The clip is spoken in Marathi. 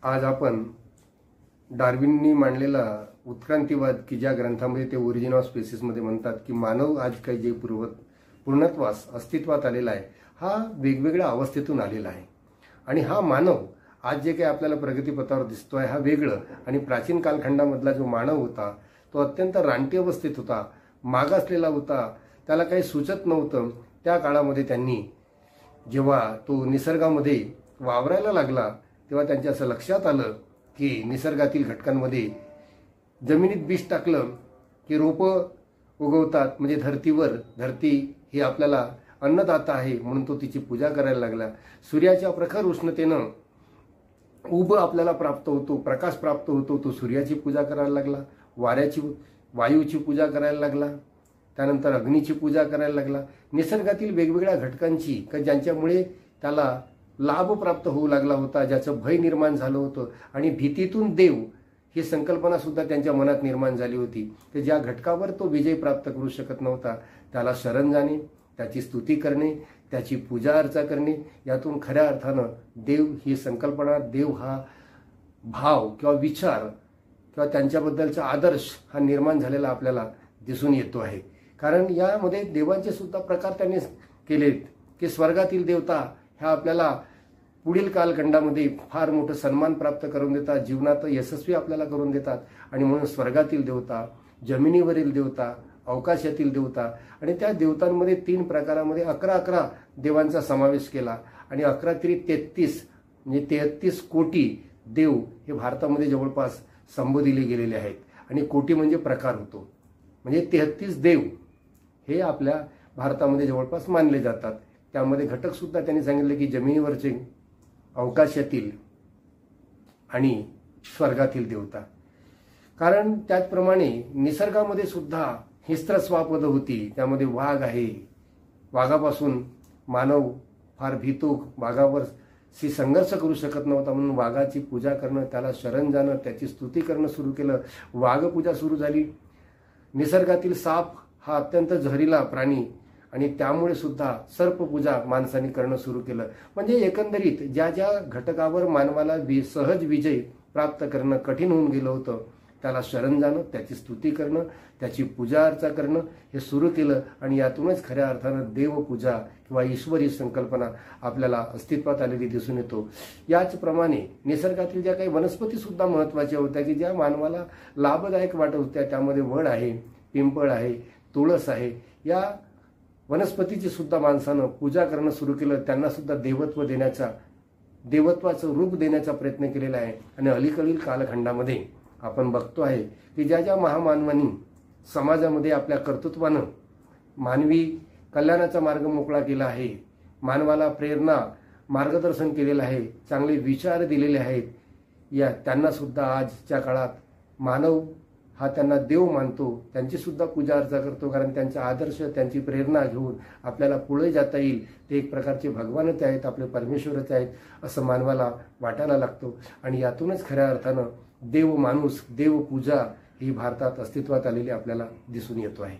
आज आपण डार्विननी मांडलेला उत्क्रांतीवाद की ज्या ग्रंथामध्ये ते ओरिजिन ऑफ स्पेसिसमध्ये म्हणतात की मानव आज काही जे पूर्णत्वास अस्तित्वात आलेला आहे हा वेगवेगळ्या अवस्थेतून आलेला आहे आणि हा मानव आज जे काही आपल्याला प्रगतीपथावर दिसतोय हा वेगळं आणि प्राचीन कालखंडामधला जो मानव होता तो अत्यंत रानटी अवस्थेत होता, मागासलेला होता, त्याला काही सुचत नव्हतं। त्या काळामध्ये त्यांनी जेव्हा तो निसर्गामध्ये वावरायला लागला तेव्हा त्यांच्या असं लक्षात आलं की निसर्गातील घटकांमध्ये जमिनीत बीज टाकलं की रोपं उगवतात, म्हणजे धरती ही आपल्याला अन्नदाता आहे म्हणून तो तिची पूजा करायला लागला। सूर्याच्या प्रखर उष्णतेनं उब आपल्याला प्राप्त होतो, प्रकाश प्राप्त होतो, तो सूर्याची पूजा करायला लागला, वायूची पूजा करायला लागला, त्यानंतर अग्नीची पूजा करायला लागला। निसर्गातील वेगवेगळ्या घटकांची की ज्यांच्यामुळे त्याला लाभ प्राप्त होऊ लागला होता, ज्याचं भय निर्माण झालं होतं आणि भीतीतून देव ही संकल्पना सुद्धा त्यांच्या मनात निर्माण झाली होती की ज्या घटकावर तो विजय प्राप्त करू शकत नव्हता त्याला शरण जाणे, त्याची स्तुती करणे, त्याची पूजा अर्चा करणे, यातून खऱ्या अर्थानं देव ही संकल्पना, देव हा भाव किंवा विचार किंवा त्यांच्याबद्दलचा आदर्श हा निर्माण झालेला आपल्याला दिसून येतो आहे। कारण यामध्ये देवांचे सुद्धा प्रकार त्यांनी केलेत की स्वर्गातील देवता ह्या आपल्याला पुढील कालखंडामध्ये फार मोठं सन्मान प्राप्त करून देतात, जीवनात यशस्वी आपल्याला करून देतात आणि म्हणून स्वर्गातील देवता, जमिनीवरील देवता, अवकाशातील देवता आणि त्या देवतांमध्ये 3 प्रकारामध्ये 11 देवांचा समावेश केला आणि 11×33 म्हणजे 33 कोटी देव हे भारतामध्ये जवळपास संबोधिले गेलेले आहेत आणि कोटी म्हणजे प्रकार होतो, म्हणजे 33 देव हे आपल्या भारतामध्ये जवळपास मानले जातात। त्यामध्ये घटक सुद्धा त्यांनी सांगितले की जमिनीवरचे, अवकाशातील आणि स्वर्गातील देवता। कारण त्याचप्रमाणे निसर्गामध्ये सुद्धा हिस्त्रस्वापद होती, त्यामध्ये वाघ आहे, वाघापासून मानव फार भीतो, वाघावर संघर्ष करू शकत नव्हता म्हणून वाघाची पूजा करणं, त्याला शरण जाणं, त्याची स्तुती करणं सुरू केलं, वाघपूजा सुरू झाली। निसर्गातील साप हा अत्यंत जहरीला प्राणी आणि त्यामुळे सुद्धा सर्पपूजा माणसाने करणं सुरू केलं। म्हणजे एकंदरीत ज्या ज्या घटकावर मानवाला सहज विजय प्राप्त करणं कठीण होऊन गेलं होतं त्याला शरण जाणं, त्याची स्तुती करणं, त्याची पूजा अर्चा करणं हे सुरू केलं आणि यातूनच खऱ्या अर्थानं देवपूजा किंवा ईश्वरी संकल्पना आपल्याला अस्तित्वात आलेली दिसून येतो। याचप्रमाणे निसर्गातील ज्या काही वनस्पती सुद्धा महत्त्वाच्या होत्या की ज्या मानवाला लाभदायक वाटत होत्या, त्यामध्ये वड आहे, पिंपळ आहे, तुळस आहे, या वनस्पतीची सुद्धा माणसानं पूजा करणं सुरू केलं, त्यांना सुद्धा देवत्वाचं रूप देण्याचा प्रयत्न केलेला आहे। आणि अलीकडील कालखंडामध्ये आपण बघतो आहे की ज्या ज्या महामानवांनी समाजामध्ये आपल्या कर्तृत्वानं मानवी कल्याणाचा मार्ग मोकळा केला आहे, मानवाला प्रेरणा, मार्गदर्शन केलेलं आहे, चांगले विचार दिलेले आहेत, या त्यांना सुद्धा आजच्या काळात मानव हा त्यांना देव मानतो, त्यांची सुद्धा पूजा अर्चा करतो। कारण त्यांचा आदर्श, त्यांची प्रेरणा घेऊन आपल्याला पुढे जाता येईल, ते एक प्रकारचे भगवानच आहेत, आपले परमेश्वरच आहेत असं मानवाला वाटायला लागतो आणि यातूनच खऱ्या अर्थानं देव माणूस, देवपूजा ही भारतात अस्तित्वात आलेली आपल्याला दिसून येतो आहे।